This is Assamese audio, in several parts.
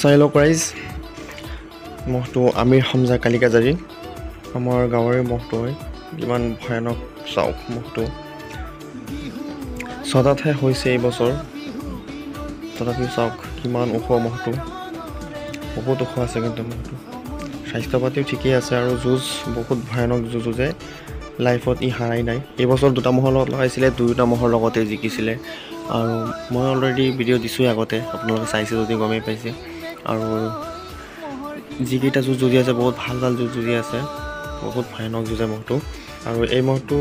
চাই লওক ৰাইজ মহটো আমিৰ হামজা কালিকাজাৰী আমাৰ গাঁৱৰে মহটো হয় কিমান ভয়ানক চাওক মহটো ছটাতহে হৈছে এই বছৰ তথাপিও চাওক কিমান ওখ মহটো বহুত ওখ আছে কিন্তু মহটো স্বাস্থ্য পাতিও ঠিকেই আছে আৰু যুঁজ বহুত ভয়ানক যুঁজে লাইফত ই হাৰাই নাই এইবছৰ দুটা মহৰ লগত লগাইছিলে দুয়োটা মহৰ লগতে জিকিছিলে আৰু মই অলৰেডি ভিডিঅ' দিছোঁৱেই আগতে আপোনালোকে চাইছে যদি গমেই পাইছে আৰু যিকেইটা যুঁজ যুঁজি আছে বহুত ভাল ভাল যুঁজ যুঁজি আছে বহুত ভয়ানক যুঁজে মহটো আৰু এই মহটো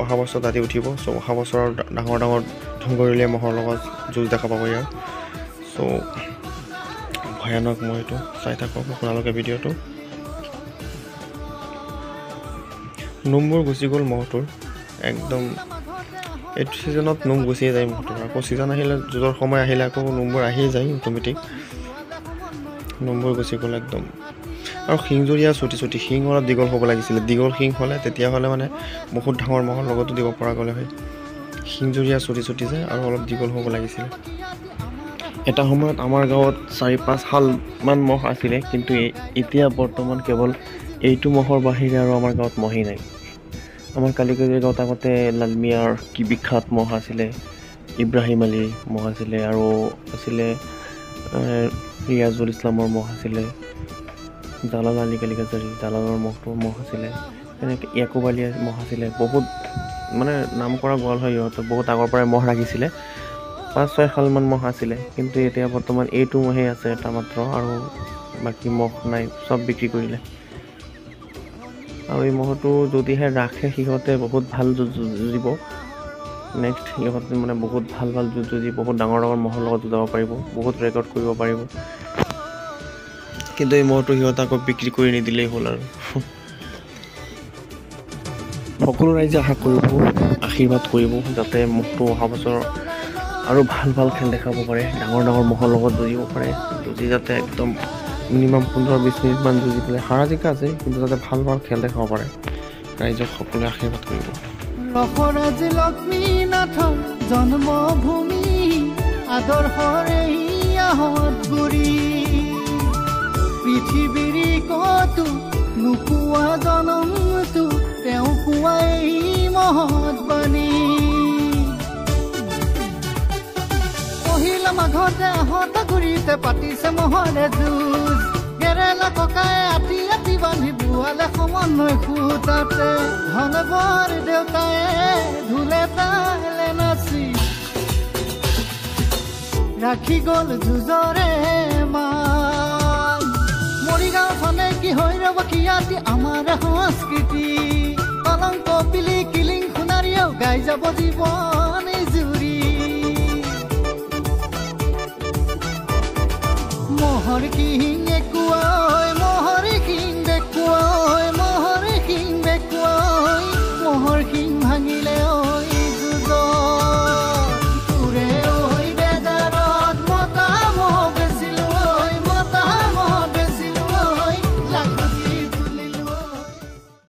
অহা বছৰ দাঁতি উঠিব চ' অহা বছৰৰ ডাঙৰ ডাঙৰ ধুংগৰীলীয়া মহৰ লগত যুঁজ দেখা পাব ইয়াৰ চ' ভয়ানক মহ এইটো চাই থাকক আপোনালোকে ভিডিঅ'টো নোমবোৰ গুচি গ'ল মহটোৰ একদম এইটো ছিজনত নোম গুচিয়ে যায় মহটোৰ আকৌ ছিজন আহিলে যুঁজৰ সময় আহিলে আকৌ নোমবোৰ আহিয়ে যায় অট'মেটিক নোমবোৰ গুচি গ'ল একদম আৰু শিংজুৰীয়া চুটি চুটি শিং অলপ দীঘল হ'ব লাগিছিলে দীঘল শিং হ'লে তেতিয়াহ'লে মানে বহুত ডাঙৰ মহৰ লগতো দিব পৰা গ'লে হয় শিংজুৰীয়া চুটি চুটি যায় আৰু অলপ দীঘল হ'ব লাগিছিলে এটা সময়ত আমাৰ গাঁৱত 4-5 হালমান মহ আছিলে কিন্তু এতিয়া বৰ্তমান কেৱল এইটো মহৰ বাহিৰে আৰু আমাৰ গাঁৱত মহেই নাই আমাৰ কালিকাজাৰী গাঁৱত আগতে লালমিয়াৰ কি বিখ্যাত মহ আছিলে ইব্ৰাহিম আলীৰ মহ আছিলে আৰু আছিলে ৰিয়াজুল ইছলামৰ মহ আছিলে জালাল আলী কালিকাজাৰী জালালৰ মহ আছিলে তেনেকৈ ইয়াকুব আলীৰ মহ আছিলে বহুত মানে নাম কৰা গোৱাল হয় ইহঁতৰ বহুত আগৰ পৰাই মহ ৰাখিছিলে 5-6 হালমান মহ আছিলে কিন্তু এতিয়া বৰ্তমান এইটো মহেই আছে এটা মাত্ৰ আৰু বাকী মহ নাই চব বিক্ৰী কৰিলে আৰু এই মহটো যদিহে ৰাখে সিহঁতে বহুত ভাল যুঁজিব নেক্সট সিহঁতে মানে বহুত ভাল ভাল যুঁজি বহুত ডাঙৰ ডাঙৰ মহৰ লগত যুঁজাব পাৰিব বহুত ৰেকৰ্ড কৰিব পাৰিব কিন্তু এই মহটো সিহঁতে আকৌ বিক্ৰী কৰি নিদিলেই হ'ল আৰু সকলো ৰাইজে আশা কৰিব আশীৰ্বাদ কৰিব যাতে মহটো অহা বছৰ আৰু ভাল ভাল খেল দেখাব পাৰে ডাঙৰ ডাঙৰ মহৰ লগত যুঁজিব পাৰে যুঁজি যাতে একদম মিনিমাম 15-20 মিনিটমান যুঁজি পেলাই হাৰা জিকা আছে কিন্তু যাতে ভাল ভাল খেল দেখাব পাৰে ৰাইজক সকলোৱে আশীৰ্বাদ কৰিব ৰসৰাজী লক্ষ্মীনাথৰ জন্মভূমি আদৰ্শৰে আহত গুৰি পৃথিৱীৰ কতো নোপোৱা জনমটো তেওঁ কোৱাই মহৎ বাণী পহিলা মাঘতে আহত গুৰিতে পাতিছে মহৰে যুঁজ কেৰেলা ককাই আতি আতি বান্ধি বুৱালে সমন্বয় খুটাতে ধনবৰ দেউতাই ধুলে তালে নাচি ৰাখি গ'ল যুঁজৰে মান মৰিগাঁওখনে কি হৈ ৰব খিয়াতি আমাৰ সংস্কৃতি কলংক পিলি কিলিং সোণাৰীয়েও গাই যাব জীৱন জুৰি মহৰ কিং